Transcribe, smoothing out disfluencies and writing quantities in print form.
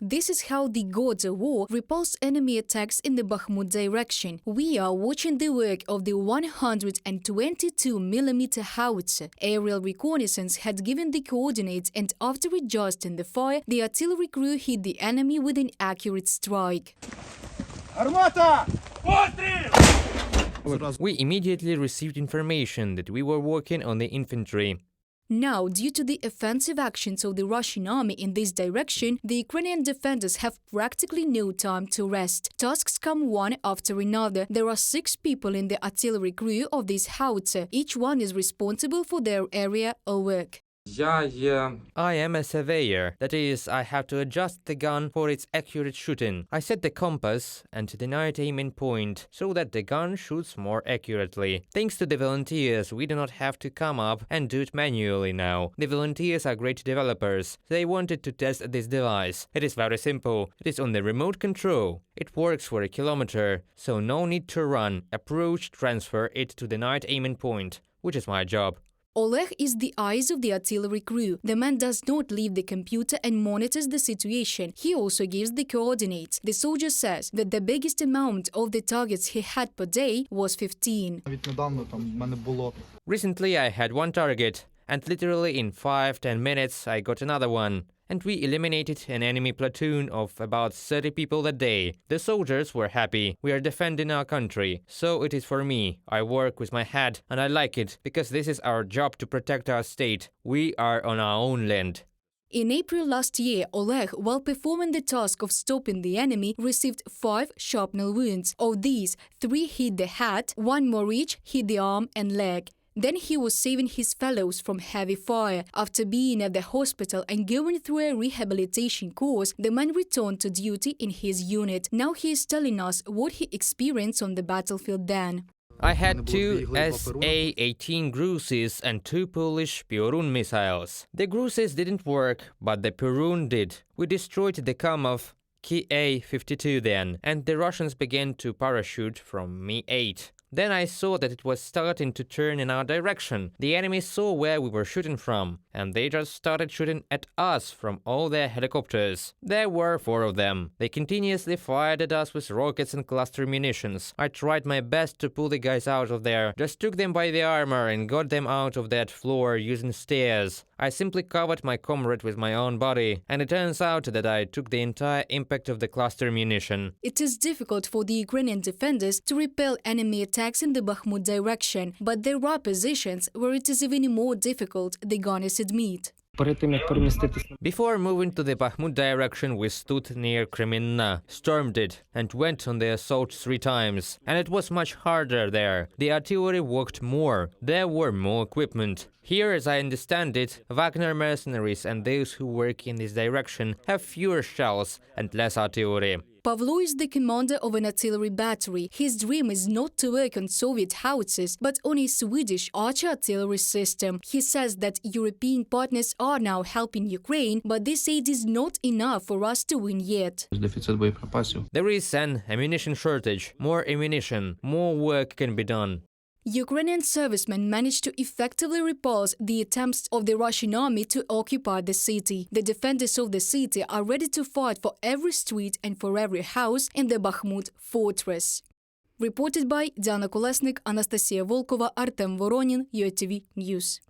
This is how the gods of war repulsed enemy attacks in the Bakhmut direction. We are watching the work of the 122mm howitzer. Aerial reconnaissance had given the coordinates, and after adjusting the fire, the artillery crew hit the enemy with an accurate strike. We immediately received information that we were working on the infantry. Now, due to the offensive actions of the Russian army in this direction, the Ukrainian defenders have practically no time to rest. Tasks come one after another. There are 6 people in the artillery crew of this howitzer. Each one is responsible for their area of work. I am a surveyor, that is, I have to adjust the gun for its accurate shooting. I set the compass and the night aiming point so that the gun shoots more accurately. Thanks to the volunteers, we do not have to come up and do it manually now. The volunteers are great developers. They wanted to test this device. It is very simple. It is on the remote control. It works for a kilometer, so no need to run, approach, transfer it to the night aiming point, which is my job. Oleg is the eyes of the artillery crew. The man does not leave the computer and monitors the situation. He also gives the coordinates. The soldier says that the biggest amount of the targets he had per day was 15. Recently I had 1 target, and literally in 5-10 minutes I got another one. And we eliminated an enemy platoon of about 30 people that day. The soldiers were happy. We are defending our country. So it is for me. I work with my head and I like it, because this is our job to protect our state. We are on our own land. In April last year, Oleg, while performing the task of stopping the enemy, received 5 shrapnel wounds. Of these, 3 hit the head, 1 more each hit the arm and leg. Then he was saving his fellows from heavy fire. After being at the hospital and going through a rehabilitation course, the man returned to duty in his unit. Now he is telling us what he experienced on the battlefield then. I had 2 SA-18 Gruses and 2 Polish Piorun missiles. The Gruses didn't work, but the Piorun did. We destroyed the Kamov Ka-52 then, and the Russians began to parachute from Mi-8. Then I saw that it was starting to turn in our direction. The enemy saw where we were shooting from, and they just started shooting at us from all their helicopters. There were 4 of them. They continuously fired at us with rockets and cluster munitions. I tried my best to pull the guys out of there, just took them by the armor and got them out of that floor using stairs. I simply covered my comrade with my own body, and it turns out that I took the entire impact of the cluster munition. It is difficult for the Ukrainian defenders to repel enemy attacks in the Bakhmut direction, but there are positions where it is even more difficult, the gunners admit. Before moving to the Bakhmut direction, we stood near Kreminna, stormed it, and went on the assault 3 times. And it was much harder there. The artillery worked more. There were more equipment. Here, as I understand it, Wagner mercenaries and those who work in this direction have fewer shells and less artillery. Pavlo is the commander of an artillery battery. His dream is not to work on Soviet howitzers, but on a Swedish Archer artillery system. He says that European partners are now helping Ukraine, but this aid is not enough for us to win yet. There is an ammunition shortage. More ammunition, more work can be done. Ukrainian servicemen managed to effectively repulse the attempts of the Russian army to occupy the city. The defenders of the city are ready to fight for every street and for every house in the Bakhmut fortress. Reported by Diana Kolesnik, Anastasia Volkova, Artem Voronin, UATV News.